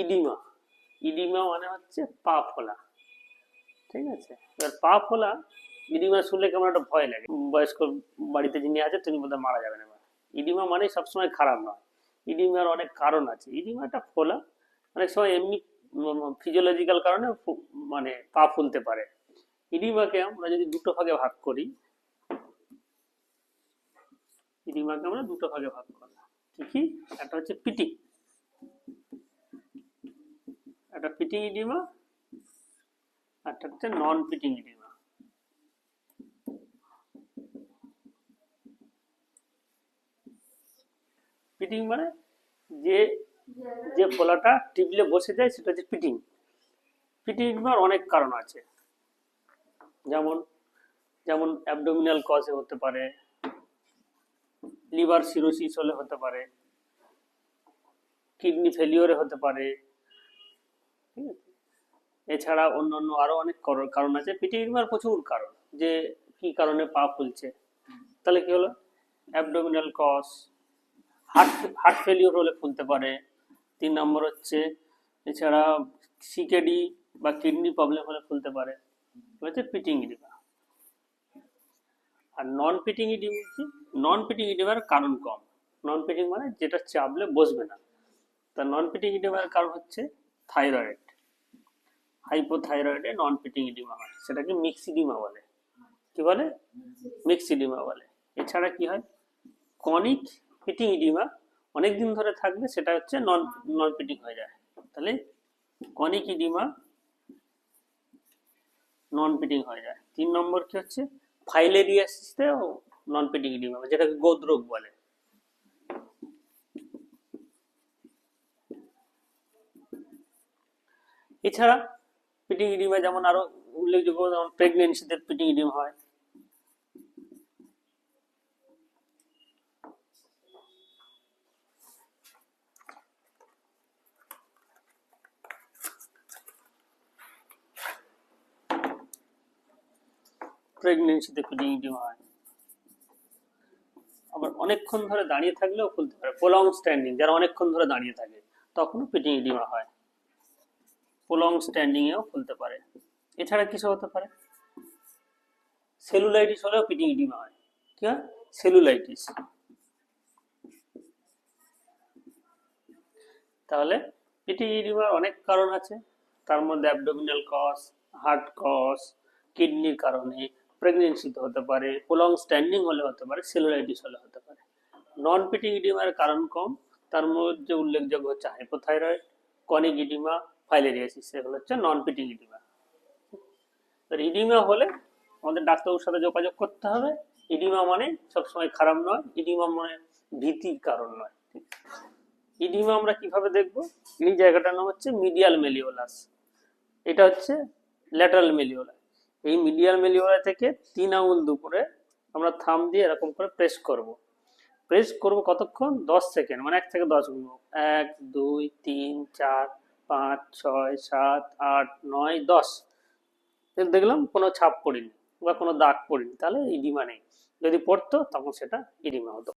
Edema. Edema মানে হচ্ছে পা ফোলা, ঠিক আছে। এবার পা ফোলা, ইডিমা শুনলে কেমন একটা ভয় লাগে, বয়স্ক বাড়িতে যিনি আছে তিনি বোধহয় মারা যাবেন। এবার ইডিমা মানে সবসময় খারাপ নয়, ইডিমার অনেক কারণ আছে। ইডিমাটা ফোলা অনেক সময় এমনি ফিজিওলজিক্যাল কারণে মানে পা ফুলতে পারে। ইডিমাকে আমরা যদি দুটো ভাগে ভাগ করি, ইডিমাকে আমরা দুটো ভাগে ভাগ করলাম। কি কি? একটা হচ্ছে পিটিং, একটা পিটিং ইডিমা, একটা হচ্ছে নন পিটিং ইডিমা। পিটিং মানে যে যে ফোলাটা টিপলে বসে যায় সেটা হচ্ছে পিটিং। পিটিং ইডিমার অনেক কারণ আছে, যেমন যেমন অ্যাবডোমিনাল কজে হতে পারে, লিভার সিরোসিস হলে হতে পারে, কিডনি ফেলিওরে হতে পারে, ঠিক আছে। এছাড়া অন্যান্য আরো অনেক কারণ আছে। পিটি ইডিমার প্রচুর কারণ, যে কি কারণে পা ফুলছে। তাহলে কি হলো? Abdominal cause, heart heart failure হলে ফুলতে পারে। 3 নম্বর হচ্ছে এছাড়া সিকেডি বা কিডনি প্রবলেম হলে ফুলতে পারে, হচ্ছে পিটিং ইডিমা। আর নন পিটিং ইডিমা কি? নন পিটিং ইডিমার কারণ কম। নন পিটিং মানে যেটা চাপলে বসবে না। তা নন পিটিং ইডিমার কারণ হচ্ছে থাইরয়েড, হাইপোথাইরয়েডে নন পিটিং ইডিমা হয়, সেটাকে মিক্সিডিমা বলে। কি বলে? মিক্সিডিমা বলে। এছাড়া কি হয়? কনিক পিটিং ইডিমা অনেকদিন ধরে থাকবে, সেটা হচ্ছে নন নন পিটিং হয়ে যায়। তাহলে কনিক ইডিমা নন পিটিং হয়ে যায়। 3 নম্বর কি হচ্ছে? ফাইলেরিয়াসিসেও নন পিটিং ইডিমা, যেটাকে গোদ রোগ বলে। এছাড়া পিটিং ইডিমা যেমন আরো উল্লেখযোগ্য, যেমন প্রেগনেন্সিতে পিটিং ইডিমা হয়। প্রেগনেন্সিতে পিটিং ইডিমা হয়। আবার অনেকক্ষণ ধরে দাঁড়িয়ে থাকলেও ফুলতে পারে, প্রলং স্ট্যান্ডিং, যারা অনেকক্ষণ ধরে দাঁড়িয়ে থাকে তখনও পিটিং ইডিমা হয়। প্রলং স্ট্যান্ডিং এও ফুলতে পারে। এছাড়া কিছু হতে পারে, সেলুলাইটিস হলেও পিটিং ইডিমা হয়। কি হয়? সেলুলাইটিস। তাহলে পিটিং ইডিমার অনেক কারণ আছে, তার মধ্যে অ্যাবডোমিনাল কজ, হার্ট কজ, কিডনির কারণে, প্রেগনেন্সিতে হতে পারে, প্রলং স্ট্যান্ডিং হলে হতে পারে, সেলুলাইটিস হলে হতে পারে। নন পিটিং ইডিমার কারণ কম, তার মধ্যে উল্লেখযোগ্য হচ্ছে হাইপোথাইরয়েড, কনিক ইডিমা, ফাইলেরিয়াসিস, এগুলো হচ্ছে নন পিটিং ইডিমা। ইডিমা হলে আমাদের ডাক্তারের সাথে যোগাযোগ করতে হবে। ইডিমা মানে সবসময় খারাপ নয়, ইডিমা মানে ভীতির কারণ নয়। ইডিমা আমরা কিভাবে দেখব? এই জায়গাটার নাম হচ্ছে মিডিয়াল মেলিওলাস, এটা হচ্ছে ল্যাটারাল মেলিওলা। এই মিডিয়াল মেলিওলা থেকে 3 আঙুল দুপুরে আমরা থাম দিয়ে এরকম করে প্রেস করব। প্রেস করব কতক্ষণ? 10 সেকেন্ড, মানে 1 থেকে 10 গুণ। 1 2 3 4 5 6 7 8 9 10। দেখলাম কোনো ছাপ পড়িনি বা কোনো দাগ পড়িনি, তাহলে ইডিমা নেই। যদি পড়তো তখন সেটা ইডিমা হতো।